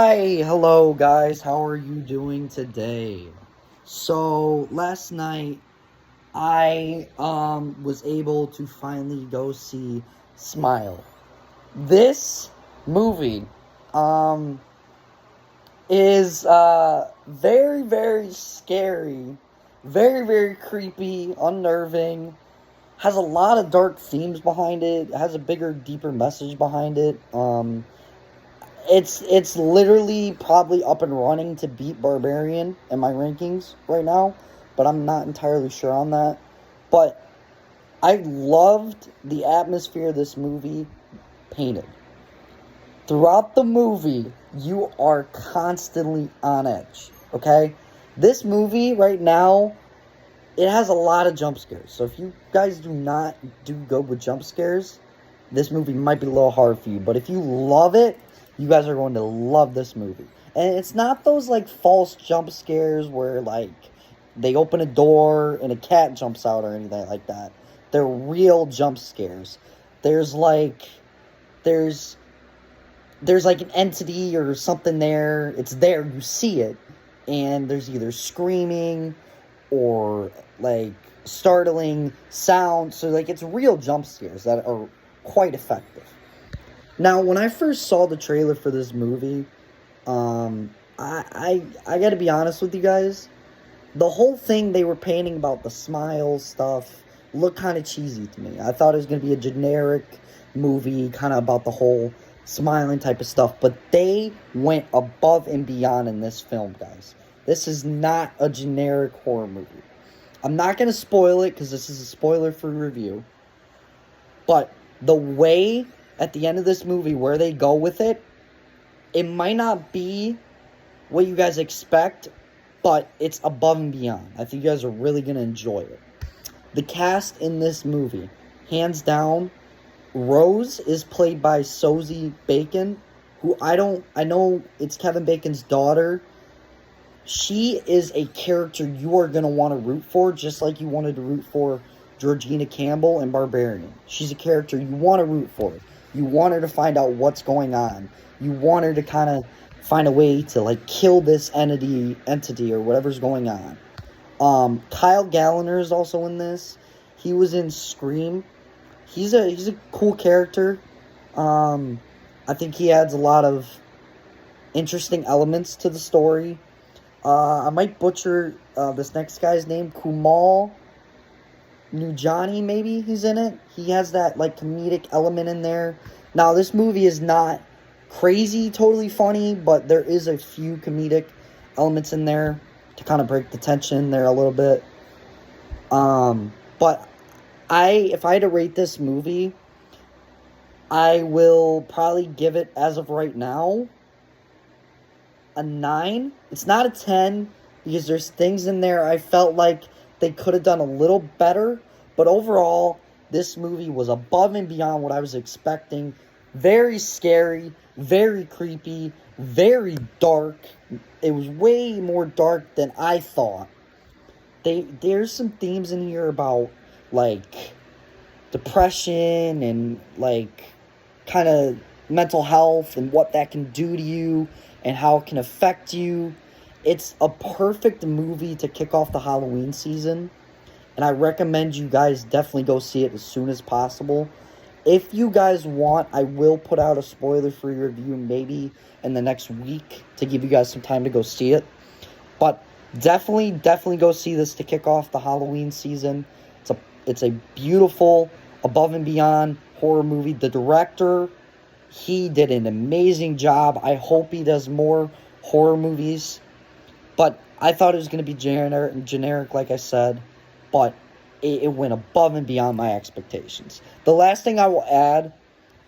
Hi, hello guys, how are you doing today? So, last night I was able to finally go see Smile. This movie um is very very scary, very creepy, unnerving, has a lot of dark themes behind it, has a bigger, deeper message behind it. It's literally probably up and running to beat Barbarian in my rankings right now, but I'm not entirely sure on that. But I loved the atmosphere this movie painted. Throughout the movie, you are constantly on edge, okay? This movie right now, it has a lot of jump scares. So if you guys do not do good with jump scares, this movie might be a little hard for you. But if you love it, you guys are going to love this movie. And it's not those like false jump scares where like they open a door and a cat jumps out or anything like that. They're real jump scares. There's like there's there's like an entity or something there. It's there, you see it, and there's either screaming or like startling sounds. So like it's real jump scares that are quite effective. Now, when I first saw the trailer for this movie, I got to be honest with you guys. The whole thing they were painting about the smile stuff looked kind of cheesy to me. I thought it was going to be a generic movie, kind of about the whole smiling type of stuff. But they went above and beyond in this film, guys. This is not a generic horror movie. I'm not going to spoil it because this is a spoiler-free review. But the way at the end of this movie where they go with it, it might not be what you guys expect, but it's above and beyond. I think you guys are really going to enjoy it. The cast in this movie, hands down, Rose is played by Sosie Bacon, who I know it's Kevin Bacon's daughter. She is a character you are going to want to root for, just like you wanted to root for Georgina Campbell and Barbarian. She's a character you want to root for. You want her to find out what's going on. You want her to kind of find a way to like kill this entity or whatever's going on. Kyle Galliner is also in this. He was in Scream. He's a cool character. I think he adds a lot of interesting elements to the story. I might butcher this next guy's name, Kumal Nujani, maybe he's in it. He has that like comedic element in there. Now this movie is not crazy totally funny, but there is a few comedic elements in there to kind of break the tension there a little bit. But if I had to rate this movie, I will probably give it, as of right now, a 9. It's not a 10 because there's things in there I felt like they could have done a little better, but overall, this movie was above and beyond what I was expecting. Very scary, very creepy, very dark. It was way more dark than I thought. There's some themes in here about, like, depression and, like, kind of mental health and what that can do to you and how it can affect you. It's a perfect movie to kick off the Halloween season, and I recommend you guys definitely go see it as soon as possible. If you guys want, I will put out a spoiler-free review maybe in the next week to give you guys some time to go see it. But definitely go see this to kick off the Halloween season. It's a beautiful, above and beyond horror movie. The director, he did an amazing job. I hope he does more horror movies. But I thought it was going to be generic, like I said. But it went above and beyond my expectations. The last thing I will add,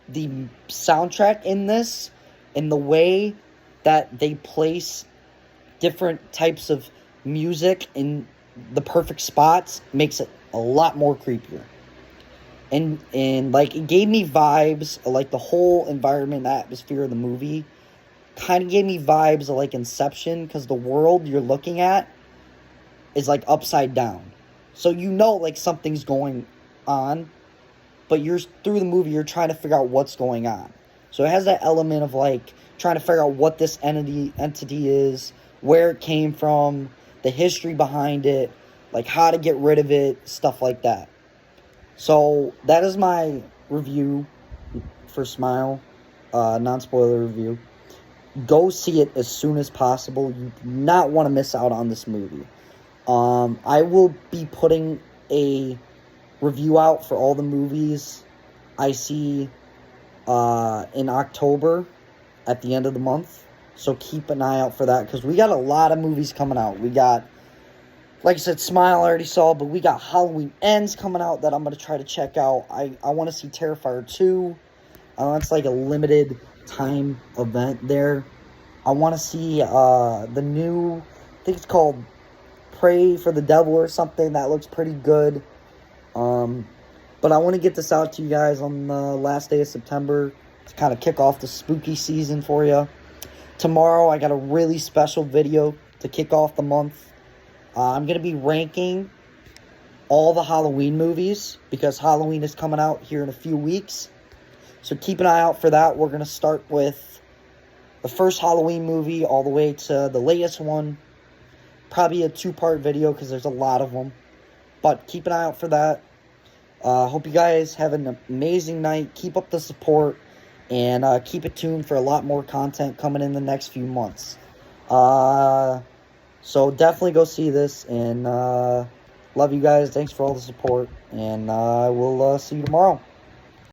the soundtrack in this, and the way that they place different types of music in the perfect spots, makes it a lot more creepier. And like, it gave me vibes, like the whole environment, atmosphere of the movie kind of gave me vibes of like Inception, because the world you're looking at is like upside down. So you know like something's going on, but through the movie you're trying to figure out what's going on. So it has that element of, like, trying to figure out what this entity is, where it came from, the history behind it, like, how to get rid of it, stuff like that. So that is my review for Smile, non-spoiler review. Go see it as soon as possible. You do not want to miss out on this movie. I will be putting a review out for all the movies I see in October at the end of the month. So keep an eye out for that, because we got a lot of movies coming out. We got, like I said, Smile I already saw, but we got Halloween Ends coming out that I'm going to try to check out. I want to see Terrifier 2. It's like a limited time event there. I want to see the new, I think it's called Pray for the Devil or something. That looks pretty good. But I want to get this out to you guys on the last day of September to kind of kick off the spooky season for you. Tomorrow I got a really special video to kick off the month. I'm going to be ranking all the Halloween movies, because Halloween is coming out here in a few weeks. So keep an eye out for that. We're going to start with the first Halloween movie all the way to the latest one. Probably a 2-part video because there's a lot of them. But keep an eye out for that. Hope you guys have an amazing night. Keep up the support. And keep it tuned for a lot more content coming in the next few months. So definitely go see this. And love you guys. Thanks for all the support. And we'll see you tomorrow.